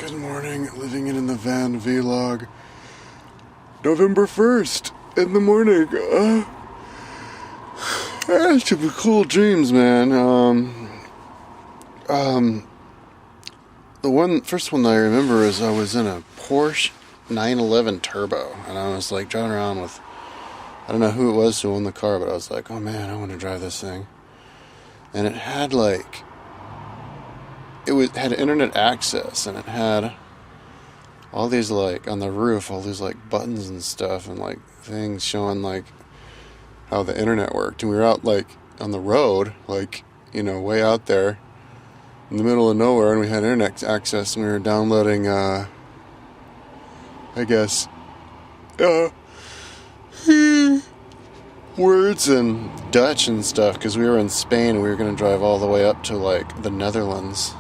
Good morning, living in the van vlog. November 1st in the morning. I had some cool dreams, man. The first one that I remember is I was in a Porsche 911 Turbo, and I was like driving around with, I don't know who it was who owned the car, but I was like, oh man, I want to drive this thing. And it had had internet access, and it had all these on the roof, all these buttons and stuff, and things showing how the internet worked. And we were out on the road, way out there in the middle of nowhere, and we had internet access, and we were downloading words in Dutch and stuff, because we were in Spain and we were going to drive all the way up to the Netherlands.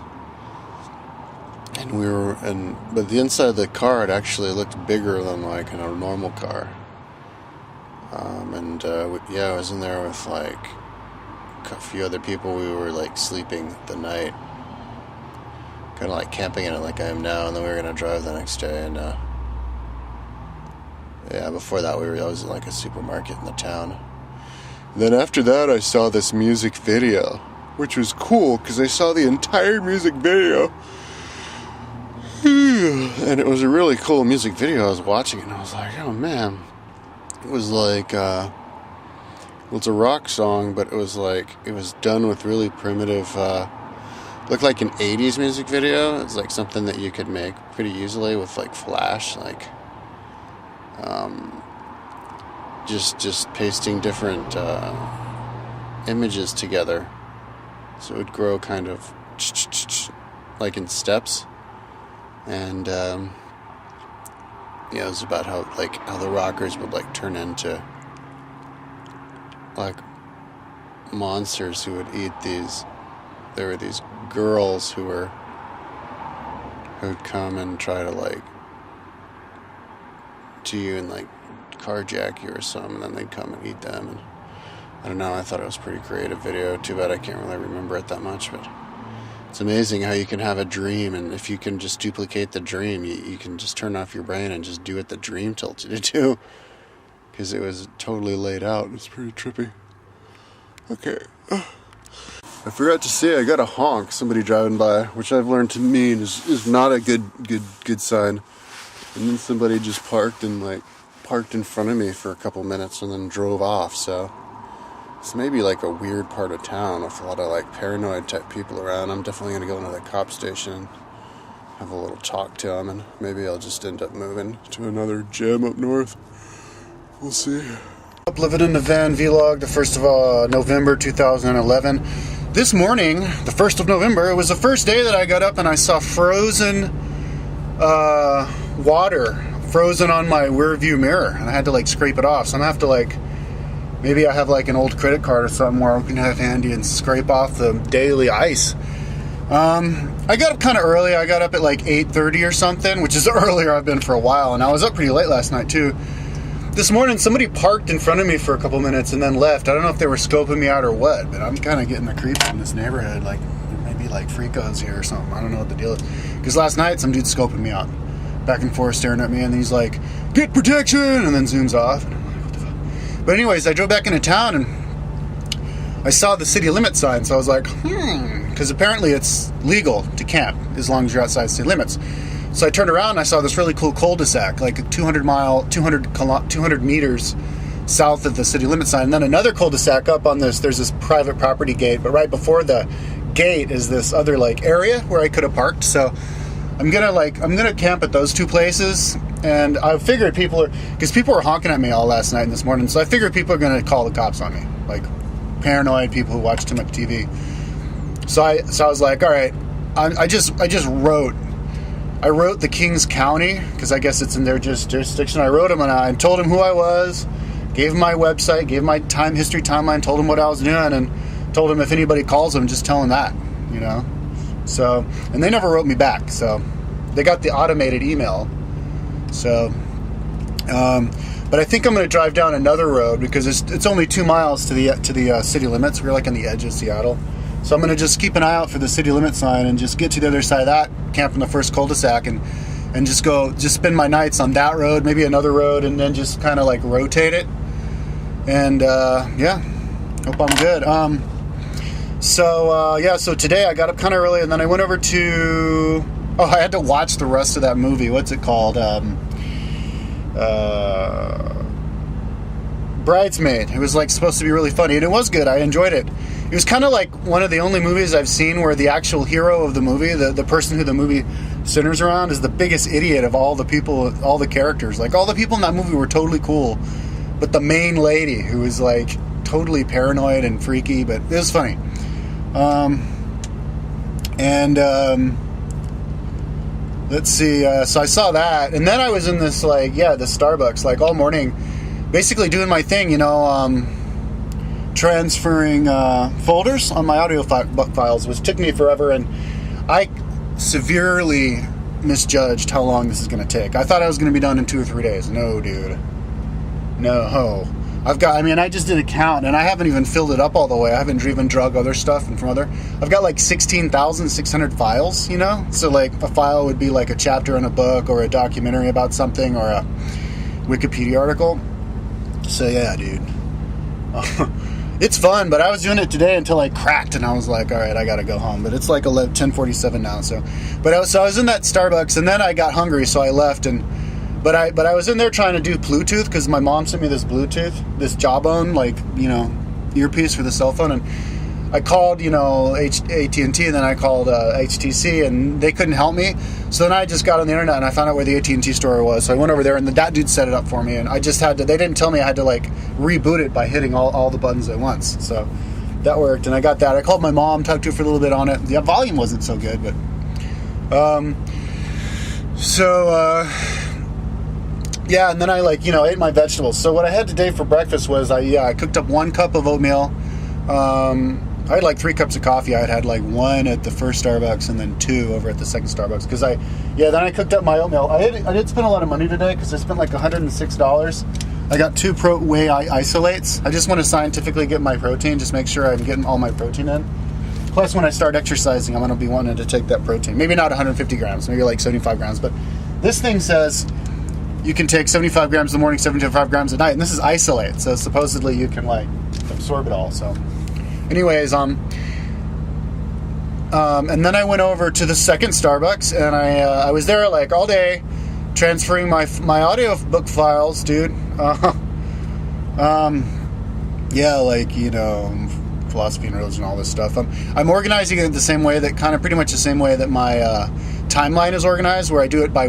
And but the inside of the car, it actually looked bigger than in a normal car. I was in there with a few other people. We were sleeping the night, kind of camping in it like I am now, and then we were going to drive the next day. And before that I was in a supermarket in the town. And then after that I saw this music video, which was cool because I saw the entire music video. And it was a really cool music video I was watching, and I was like, oh man. It was it's a rock song, but it was done with really primitive, looked like an 80s music video. It's something that you could make pretty easily with Flash, just pasting different images together, so it would grow kind of in steps. And it was about how the rockers would turn into monsters who would eat these. There were these girls who would come and try to to you and carjack you or something, and then they'd come and eat them. And I don't know, I thought it was a pretty creative video. Too bad I can't really remember it that much, but it's amazing how you can have a dream, and if you can just duplicate the dream, you can just turn off your brain and just do what the dream tells you to do, because it was totally laid out. It's pretty trippy. Okay. I forgot to say, I got a honk, somebody driving by, which I've learned to mean is not a good sign. And then somebody just parked in front of me for a couple minutes and then drove off. So it's maybe a weird part of town with a lot of paranoid type people around. I'm definitely going to go into the cop station and have a little talk to them, and maybe I'll just end up moving to another gym up north. We'll see. Up living in the van vlog, the 1st of November 2011. This morning, the 1st of November, it was the first day that I got up and I saw frozen water frozen on my rear view mirror, and I had to scrape it off. So I'm gonna have to maybe I have an old credit card or something where I can have handy and scrape off the daily ice. I got up kind of early. I got up at 8:30 or something, which is the earlier I've been for a while, and I was up pretty late last night too. This morning somebody parked in front of me for a couple minutes and then left. I don't know if they were scoping me out or what, but I'm kind of getting the creeps in this neighborhood, maybe Fricos here or something. I don't know what the deal is, because last night some dude's scoping me out, back and forth staring at me, and then he's like, "Get protection," and then zooms off. And I'm like, what the fuck? But anyways, I drove back into town and I saw the city limit sign, so I was like, because apparently it's legal to camp as long as you're outside city limits. So I turned around and I saw this really cool cul-de-sac, 200 meters south of the city limit sign. And then another cul-de-sac up on this, there's this private property gate, but right before the gate is this other area where I could have parked. So I'm gonna camp at those two places. And I figured because people were honking at me all last night and this morning, so I figured people are gonna call the cops on me, paranoid people who watch too much TV. So I was like, all right, I wrote the Kings County, because I guess it's in their jurisdiction. I wrote them and I told them who I was, gave them my website, gave my history timeline, told them what I was doing, and told them if anybody calls them, just tell them that, So, and they never wrote me back, so they got the automated email. So, but I think I'm going to drive down another road, because it's only 2 miles to the city limits. We're on the edge of Seattle. So I'm going to just keep an eye out for the city limit sign and just get to the other side of that, camp in the first cul-de-sac, and just spend my nights on that road, maybe another road, and then just kind of like rotate it. And yeah, hope I'm good. So today I got up kind of early, and then I went over to, I had to watch the rest of that movie. What's it called? Bridesmaid. It was like supposed to be really funny, and it was good. I enjoyed it. It was kind of like one of the only movies I've seen where the actual hero of the movie, the person who the movie centers around, is the biggest idiot of all the people, all the characters. Like, all the people in that movie were totally cool, but the main lady, who was like totally paranoid and freaky, but it was funny. Let's see, so I saw that, and then I was in this, the Starbucks, like, all morning, basically doing my thing, transferring folders on my audio files, which took me forever, and I severely misjudged how long this is going to take. I thought I was going to be done in 2 or 3 days. No, dude. No. I just did a count, and I haven't even filled it up all the way. I haven't even drug other stuff and I've got like 16,600 files, So like a file would be like a chapter in a book or a documentary about something or a Wikipedia article. So yeah, dude. It's fun, but I was doing it today until I cracked, and I was like, all right, I got to go home. But it's like 10:47 now, so. But I was in that Starbucks, and then I got hungry, so I left, But I was in there trying to do Bluetooth, because my mom sent me this Bluetooth, this jawbone, earpiece for the cell phone, and I called, AT&T, and then I called HTC, and they couldn't help me. So then I just got on the internet, and I found out where the AT&T store was. So I went over there, and that dude set it up for me, and I just had to, they didn't tell me I had to, reboot it by hitting all the buttons at once. So that worked, and I got that. I called my mom, talked to her for a little bit on it. The volume wasn't so good, but... yeah, and then I ate my vegetables. So what I had today for breakfast was I cooked up 1 cup of oatmeal. I had 3 cups of coffee. I had 1 at the first Starbucks and then 2 over at the second Starbucks. Then I cooked up my oatmeal. I did spend a lot of money today because I spent $106. I got 2 whey isolates. I just want to scientifically get my protein, just make sure I'm getting all my protein in. Plus, when I start exercising, I'm going to be wanting to take that protein. Maybe not 150 grams, maybe 75 grams. But this thing says you can take 75 grams in the morning, 75 grams at night. And this is isolate, so supposedly you can absorb it all. So anyways, and then I went over to the second Starbucks, and I was there all day transferring my audio book files, dude. Philosophy and religion, all this stuff. I'm organizing it the same way that pretty much the same way that my timeline is organized, where I do it by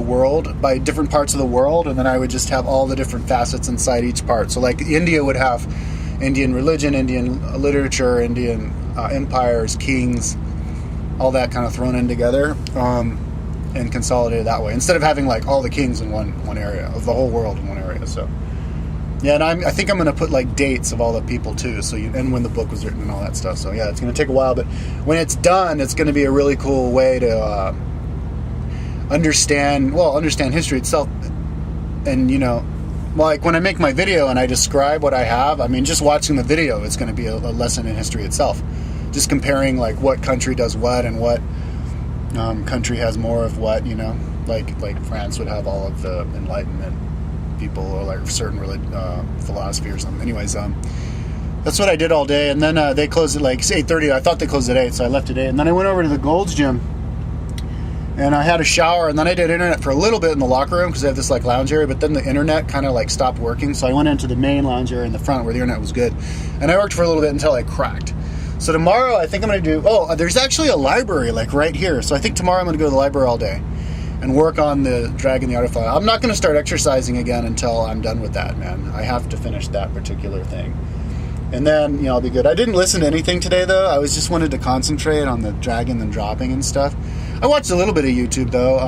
different parts of the world, and then I would just have all the different facets inside each part. So India would have Indian religion, Indian literature, Indian empires, kings, all that kind of thrown in together, and consolidated that way, instead of having all the kings in one area of the whole world in one area. So yeah, and I think I'm going to put dates of all the people too, and when the book was written and all that stuff. So yeah, it's going to take a while, but when it's done, it's going to be a really cool way to understand history itself. And when I make my video and I describe what I have, just watching the video, it's going to be a lesson in history itself. Just comparing what country does what, and what country has more of what, like France would have all of the Enlightenment people, or certain philosophy or something. Anyways, that's what I did all day, and then they closed at 8:30. I thought they closed at 8, so I left at 8, and then I went over to the Gold's Gym, and I had a shower, and then I did internet for a little bit in the locker room, because they have this lounge area, but then the internet kind of stopped working, so I went into the main lounge area in the front where the internet was good, and I worked for a little bit until I cracked. So tomorrow I think I'm going to do, there's actually a library right here, so I think tomorrow I'm going to go to the library all day and work on the dragging the audio file. I'm not going to start exercising again until I'm done with that, man. I have to finish that particular thing. And then, I'll be good. I didn't listen to anything today, though. I just wanted to concentrate on the dragging and dropping and stuff. I watched a little bit of YouTube, though.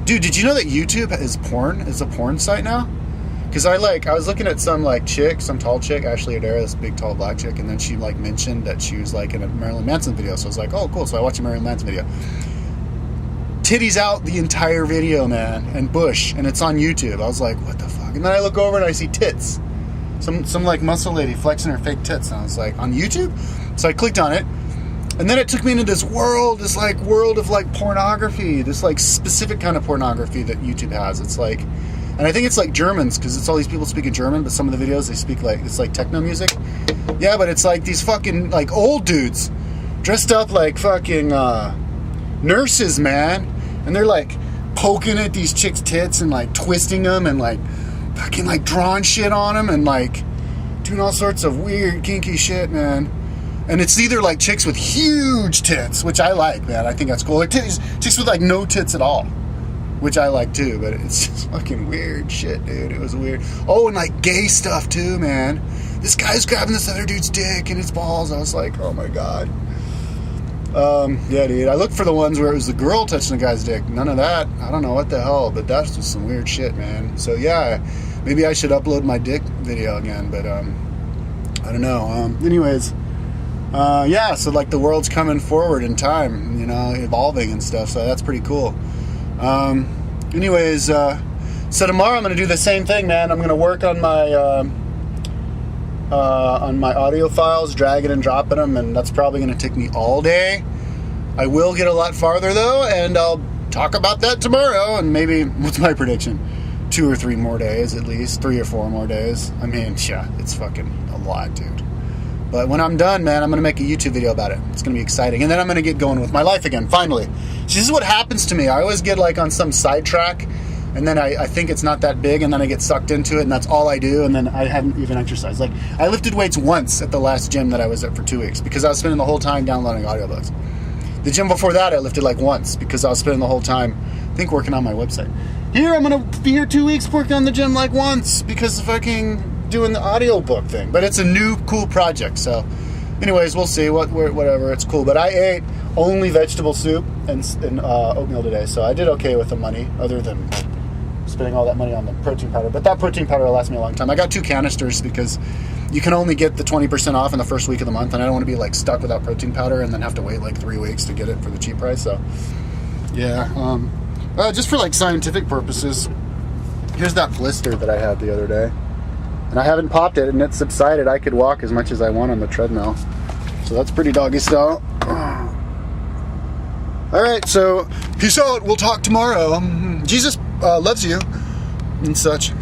Dude, did you know that YouTube is porn? It's a porn site now? Because I was looking at some chick, some tall chick, Ashley Adair, this big tall black chick, and then she mentioned that she was in a Marilyn Manson video. So I was like, oh cool. So I watched a Marilyn Manson video. Titties out the entire video, man, and bush, and it's on YouTube. I was like, what the fuck? And then I look over and I see tits. Some like muscle lady flexing her fake tits, and I was like, on YouTube? So I clicked on it, and then it took me into this world of like pornography, this like specific kind of pornography that YouTube has. It's like, and I think it's like Germans, because it's all these people speaking German, but some of the videos they speak like, it's like techno music. Yeah, but it's like these fucking like old dudes dressed up like fucking nurses, man, and they're like poking at these chicks' tits and like twisting them and like fucking like drawing shit on them and like doing all sorts of weird kinky shit, man. And it's either like chicks with huge tits, which I like, man. I think that's cool. Like chicks with like no tits at all, which I like too. But it's just fucking weird shit, dude. It was weird. Oh, and like gay stuff too, man. This guy's grabbing this other dude's dick and his balls. I was like, oh my god. Yeah, dude. I looked for the ones where it was the girl touching the guy's dick. None of that. I don't know what the hell, but that's just some weird shit, man. So yeah, maybe I should upload my dick video again, but I don't know. Anyways, yeah. So like the world's coming forward in time, you know, evolving and stuff. So that's pretty cool. Anyways, so tomorrow I'm gonna do the same thing, man. I'm gonna work on my audio files, dragging and dropping them, and that's probably going to take me all day. I will get a lot farther though, and I'll talk about that tomorrow, and maybe, what's my prediction? 2 or 3 more days at least, 3 or 4 more days. I mean, yeah, it's fucking a lot, dude. But when I'm done, man, I'm going to make a YouTube video about it. It's going to be exciting, and then I'm going to get going with my life again, finally. See, this is what happens to me. I always get like on some sidetrack, and then I think it's not that big, and then I get sucked into it, and that's all I do, and then I haven't even exercised. Like, I lifted weights once at the last gym that I was at for 2 weeks, because I was spending the whole time downloading audiobooks. The gym before that, I lifted like once, because I was spending the whole time, I think, working on my website. Here, I'm going to be here 2 weeks working on the gym like once, because of fucking doing the audiobook thing. But it's a new, cool project, so anyways, we'll see. Whatever, it's cool. But I ate only vegetable soup and oatmeal today, so I did okay with the money, other than spending all that money on the protein powder. But that protein powder will last me a long time. I got 2 canisters because you can only get the 20% off in the first week of the month, and I don't want to be like stuck without protein powder and then have to wait like 3 weeks to get it for the cheap price. So yeah, just for like scientific purposes, here's that blister that I had the other day, and I haven't popped it, and it subsided. I could walk as much as I want on the treadmill, so that's pretty doggy style. All right, so peace out. We'll talk tomorrow. Jesus loves you and such.